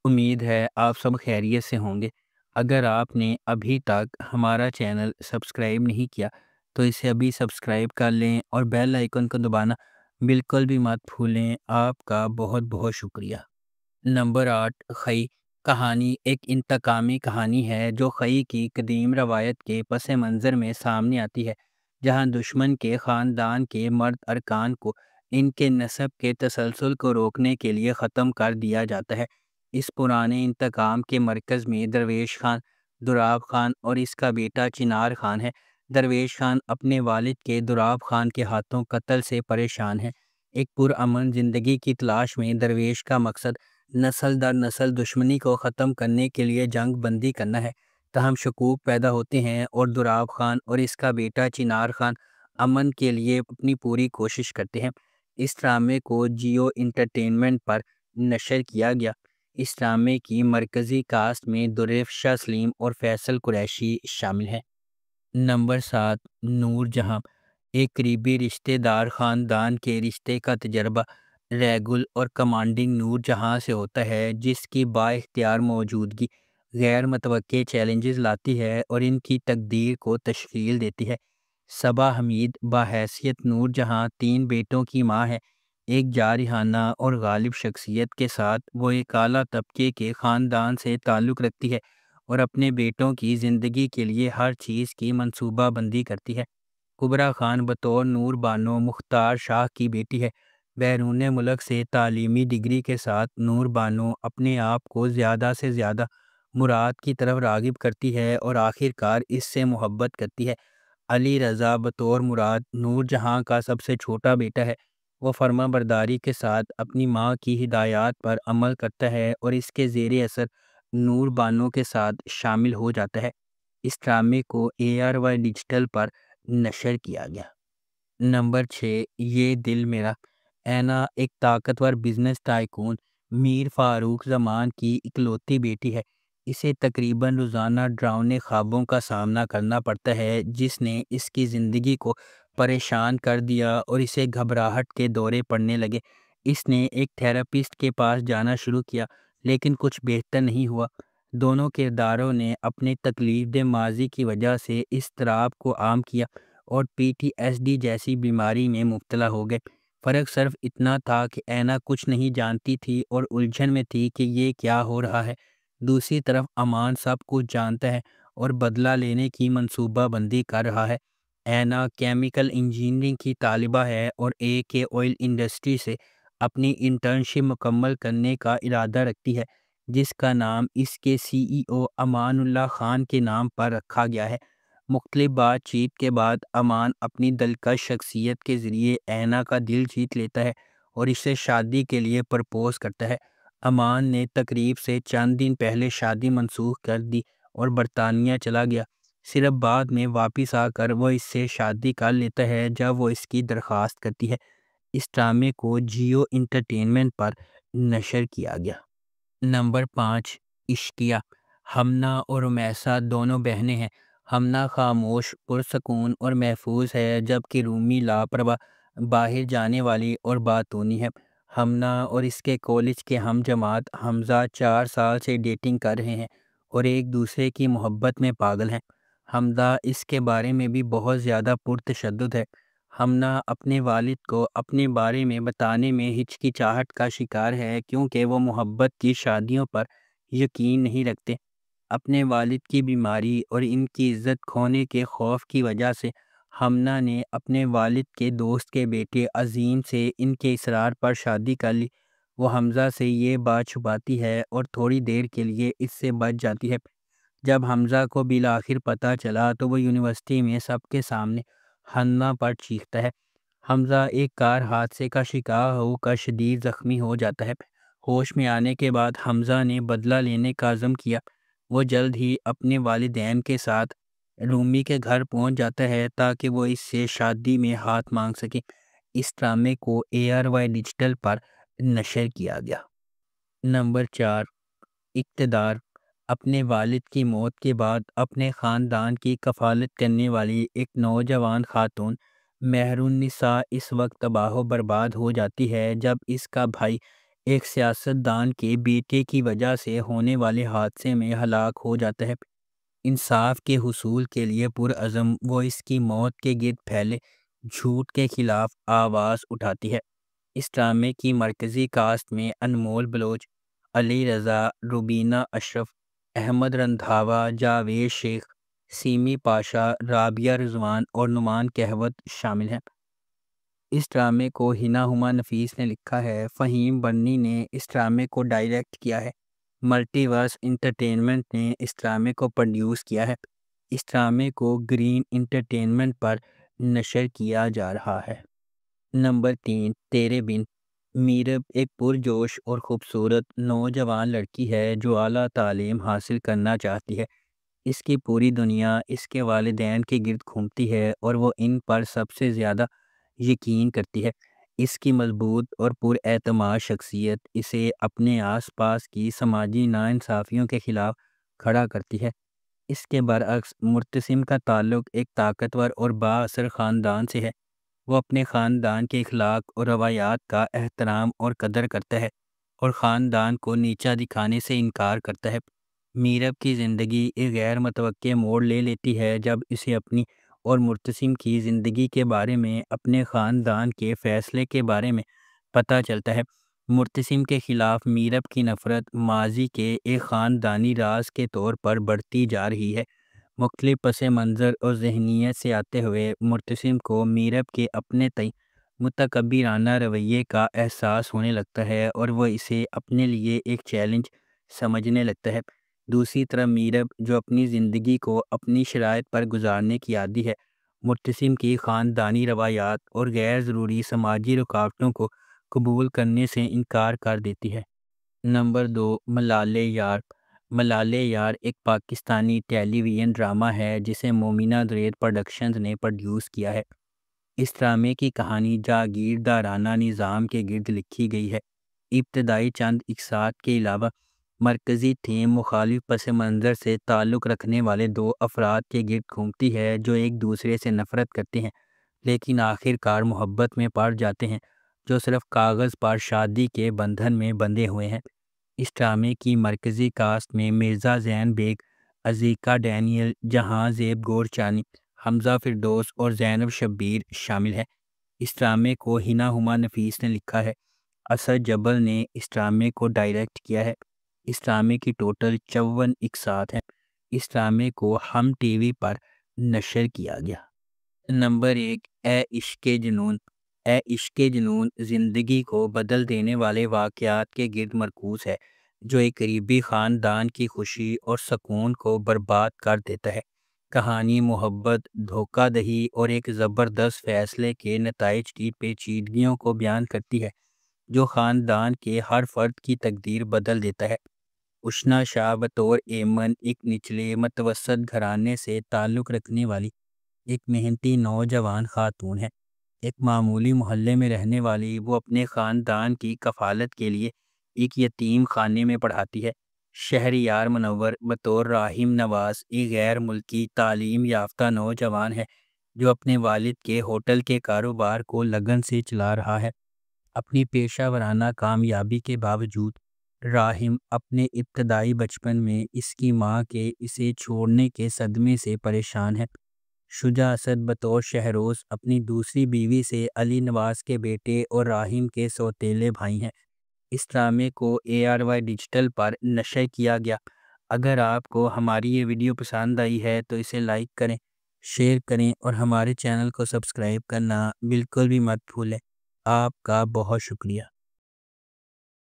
امید ہے آپ سب خیریت سے ہوں گے۔ اگر آپ نے ابھی تک ہمارا چینل سبسکرائب نہیں کیا تو اسے ابھی سبسکرائب کر لیں اور بیل آئیکن کو دبانا بالکل بھی مت بھولیں۔ آپ کا بہت بہت شکریہ۔ نمبر 8، خئی کہانی ایک انتقامی کہانی ہے جو خئی کی قدیم روایت کے پس منظر میں سامنے آتی ہے، جہاں دشمن کے خاندان کے مرد ارکان کو ان کے نسب کے تسلسل کو روکنے کے لیے ختم کر دیا جاتا ہے۔ اس پرانے انتقام کے مرکز میں درویش خان، دراب خان اور اس کا بیٹا چنار خان ہے۔ درویش خان اپنے والد کے دراب خان کے ہاتھوں قتل سے پریشان ہے۔ ایک پرامن زندگی کی تلاش میں درویش کا مقصد نسل در نسل دشمنی کو ختم کرنے کے لیے جنگ بندی کرنا ہے۔ تاہم شکوک پیدا ہوتے ہیں اور دراب خان اور اس کا بیٹا چنار خان امن کے لیے اپنی پوری کوشش کرتے ہیں۔ اس ڈرامے کو جیو انٹرٹینمنٹ پر نشر کیا گیا۔ اس ڈرامے کی مرکزی کاسٹ میں درفشہ سلیم اور فیصل قریشی شامل ہیں۔ نمبر 7، نور جہاں ایک قریبی رشتہ دار خاندان کے رشتے کا تجربہ ریگل اور کمانڈنگ نور جہاں سے ہوتا ہے، جس کی با اختیار موجودگی غیر متوقع چیلنجز لاتی ہے اور ان کی تقدیر کو تشکیل دیتی ہے۔ صبا حمید بحیثیت نور جہاں 3 بیٹوں کی ماں ہے۔ ایک جارحانہ اور غالب شخصیت کے ساتھ وہ ایک اعلیٰ طبقے کے خاندان سے تعلق رکھتی ہے اور اپنے بیٹوں کی زندگی کے لیے ہر چیز کی منصوبہ بندی کرتی ہے۔ کبرا خان بطور نور بانو مختار شاہ کی بیٹی ہے۔ بیرون ملک سے تعلیمی ڈگری کے ساتھ نور بانو اپنے آپ کو زیادہ سے زیادہ مراد کی طرف راغب کرتی ہے اور آخر کار اس سے محبت کرتی ہے۔ علی رضا بطور مراد نور جہاں کا سب سے چھوٹا بیٹا ہے۔ وہ فرما برداری کے ساتھ اپنی ماں کی ہدایات پر عمل کرتا ہے اور اس کے زیر اثر نور بانو کے ساتھ شامل ہو جاتا ہے۔ اس ڈرامے کو ARY ڈیجیٹل پر نشر کیا گیا۔ نمبر 6، یہ دل میرا اینا ایک طاقتور بزنس ٹائکون میر فاروق زمان کی اکلوتی بیٹی ہے۔ اسے تقریباً روزانہ ڈراؤنے خوابوں کا سامنا کرنا پڑتا ہے جس نے اس کی زندگی کو پریشان کر دیا اور اسے گھبراہٹ کے دورے پڑنے لگے۔ اس نے ایک تھراپسٹ کے پاس جانا شروع کیا لیکن کچھ بہتر نہیں ہوا۔ دونوں کرداروں نے اپنے تکلیف دہ ماضی کی وجہ سے اضطراب کو عام کیا اور PTSD جیسی بیماری میں مبتلا ہو گئے۔ فرق صرف اتنا تھا کہ اینا کچھ نہیں جانتی تھی اور الجھن میں تھی کہ یہ کیا ہو رہا ہے۔ دوسری طرف امان سب کچھ جانتا ہے اور بدلہ لینے کی منصوبہ بندی کر رہا ہے۔ اینا کیمیکل انجینئرنگ کی طالبہ ہے اور AK آئل انڈسٹری سے اپنی انٹرنشپ مکمل کرنے کا ارادہ رکھتی ہے، جس کا نام اس کے CEO امان اللہ خان کے نام پر رکھا گیا ہے۔ مختلف بات چیت کے بعد امان اپنی دلکش شخصیت کے ذریعے اینا کا دل جیت لیتا ہے اور اسے شادی کے لیے پرپوز کرتا ہے۔ امان نے تقریب سے چند دن پہلے شادی منسوخ کر دی اور برطانیہ چلا گیا۔ صرف بعد میں واپس آ کر وہ اس سے شادی کر لیتا ہے جب وہ اس کی درخواست کرتی ہے۔ اس ڈرامے کو جیو انٹرٹینمنٹ پر نشر کیا گیا۔ نمبر 5، عشقیہ ہمنا اور رمیسا دونوں بہنیں ہیں۔ ہمنا خاموش، پرسکون اور محفوظ ہے جبکہ رومی لاپرواہ، باہر جانے والی اور باتونی ہے۔ ہمنا اور اس کے کالج کے ہم جماعت حمزہ 4 سال سے ڈیٹنگ کر رہے ہیں اور ایک دوسرے کی محبت میں پاگل ہیں۔ حمزہ اس کے بارے میں بھی بہت زیادہ پرتشدد ہے۔ ہمنا اپنے والد کو اپنے بارے میں بتانے میں ہچکچاہٹ کا شکار ہے کیونکہ وہ محبت کی شادیوں پر یقین نہیں رکھتے۔ اپنے والد کی بیماری اور ان کی عزت کھونے کے خوف کی وجہ سے ہمنا نے اپنے والد کے دوست کے بیٹے عظیم سے ان کے اصرار پر شادی کر لی۔ وہ حمزہ سے یہ بات چھپاتی ہے اور تھوڑی دیر کے لیے اس سے بچ جاتی ہے۔ جب حمزہ کو بالآخر پتہ چلا تو وہ یونیورسٹی میں سب کے سامنے ہنما پر چیختا ہے۔ حمزہ ایک کار حادثے کا شکار ہو کر شدید زخمی ہو جاتا ہے۔ ہوش میں آنے کے بعد حمزہ نے بدلہ لینے کا عزم کیا۔ وہ جلد ہی اپنے والدین کے ساتھ رومی کے گھر پہنچ جاتا ہے تاکہ وہ اس سے شادی میں ہاتھ مانگ سکے۔ اس ڈرامے کو ARY ڈیجیٹل پر نشر کیا گیا۔ نمبر 4، اقتدار اپنے والد کی موت کے بعد اپنے خاندان کی کفالت کرنے والی ایک نوجوان خاتون مہر النساء اس وقت تباہ و برباد ہو جاتی ہے جب اس کا بھائی ایک سیاستدان کے بیٹے کی وجہ سے ہونے والے حادثے میں ہلاک ہو جاتا ہے۔ انصاف کے حصول کے لیے پرعزم وہ اس کی موت کے گرد پھیلے جھوٹ کے خلاف آواز اٹھاتی ہے۔ اس ڈرامے کی مرکزی کاسٹ میں انمول بلوچ، علی رضا، روبینہ اشرف، احمد رندھاوا، جاوید شیخ، سیمی پاشا، رابعہ رضوان اور نعمان کہوت شامل ہیں۔ اس ڈرامے کو ہنا ہما نفیس نے لکھا ہے۔ فہیم برنی نے اس ڈرامے کو ڈائریکٹ کیا ہے۔ ملٹی ورس انٹرٹینمنٹ نے اس ڈرامے کو پروڈیوس کیا ہے۔ اس ڈرامے کو گرین انٹرٹینمنٹ پر نشر کیا جا رہا ہے۔ نمبر 3، تیرے بن۔ میرب ایک پرجوش اور خوبصورت نوجوان لڑکی ہے جو اعلیٰ تعلیم حاصل کرنا چاہتی ہے۔ اس کی پوری دنیا اس کے والدین کے گرد گھومتی ہے اور وہ ان پر سب سے زیادہ یقین کرتی ہے۔ اس کی مضبوط اور پراعتماد شخصیت اسے اپنے آس پاس کی سماجی ناانصافیوں کے خلاف کھڑا کرتی ہے۔ اس کے برعکس مرتسم کا تعلق ایک طاقتور اور بااثر خاندان سے ہے۔ وہ اپنے خاندان کے اخلاق اور روایات کا احترام اور قدر کرتا ہے اور خاندان کو نیچا دکھانے سے انکار کرتا ہے۔ میرب کی زندگی ایک غیر متوقع موڑ لے لیتی ہے جب اسے اپنی اور مرتسم کی زندگی کے بارے میں اپنے خاندان کے فیصلے کے بارے میں پتہ چلتا ہے۔ مرتسم کے خلاف میرب کی نفرت ماضی کے ایک خاندانی راز کے طور پر بڑھتی جا رہی ہے۔ مختلف پس منظر اور ذہنیت سے آتے ہوئے مرتسم کو میرب کے اپنے تئیں متکبرانہ رویے کا احساس ہونے لگتا ہے اور وہ اسے اپنے لیے ایک چیلنج سمجھنے لگتا ہے۔ دوسری طرف میرب جو اپنی زندگی کو اپنی شرائط پر گزارنے کی عادی ہے، مرتسم کی خاندانی روایات اور غیر ضروری سماجی رکاوٹوں کو قبول کرنے سے انکار کر دیتی ہے۔ نمبر 2، ملالے یار۔ ملالے یار ایک پاکستانی ٹیلی ویژن ڈرامہ ہے جسے مومنہ درید پروڈکشنز نے پروڈیوس کیا ہے۔ اس ڈرامے کی کہانی جاگیردارانہ نظام کے گرد لکھی گئی ہے۔ ابتدائی چند اقساط کے علاوہ مرکزی تھیم مخالف پس منظر سے تعلق رکھنے والے دو افراد کے گرد گھومتی ہے جو ایک دوسرے سے نفرت کرتے ہیں لیکن آخر کار محبت میں پڑ جاتے ہیں، جو صرف کاغذ پر شادی کے بندھن میں بندھے ہوئے ہیں۔ اس ڈرامے کی مرکزی کاسٹ میں مرزا زین بیگ، عزیکا ڈینیل، جہاں زیب گورچانی، حمزہ فردوس اور زینب شبیر شامل ہیں۔ اس ڈرامے کو ہنا ہما نفیس نے لکھا ہے۔ اسد جبل نے اس ڈرامے کو ڈائریکٹ کیا ہے۔ اس ڈرامے کی ٹوٹل 54 اقساط ہیں۔ اس ڈرامے کو ہم ٹی وی پر نشر کیا گیا۔ نمبر 1، اے عشق جنون۔ اے عشق جنون زندگی کو بدل دینے والے واقعات کے گرد مرکوز ہے جو ایک قریبی خاندان کی خوشی اور سکون کو برباد کر دیتا ہے۔ کہانی محبت، دھوکہ دہی اور ایک زبردست فیصلے کے نتائج کی پیچیدگیوں کو بیان کرتی ہے جو خاندان کے ہر فرد کی تقدیر بدل دیتا ہے۔ اشنا شاہ بطور ایمن ایک نچلے متوسط گھرانے سے تعلق رکھنے والی ایک محنتی نوجوان خاتون ہے۔ ایک معمولی محلے میں رہنے والی وہ اپنے خاندان کی کفالت کے لیے ایک یتیم خانے میں پڑھاتی ہے۔ شہریار منور بطور راہم نواز ایک غیر ملکی تعلیم یافتہ نوجوان ہے جو اپنے والد کے ہوٹل کے کاروبار کو لگن سے چلا رہا ہے۔ اپنی پیشہ ورانہ کامیابی کے باوجود راہم اپنے ابتدائی بچپن میں اس کی ماں کے اسے چھوڑنے کے صدمے سے پریشان ہے۔ شجاع اسد بطور شہروز اپنی دوسری بیوی سے علی نواز کے بیٹے اور راہم کے سوتیلے بھائی ہیں۔ اس ڈرامے کو ARY ڈیجیٹل پر نشر کیا گیا۔ اگر آپ کو ہماری یہ ویڈیو پسند آئی ہے تو اسے لائک کریں، شیئر کریں اور ہمارے چینل کو سبسکرائب کرنا بالکل بھی مت بھولیں۔ آپ کا بہت شکریہ۔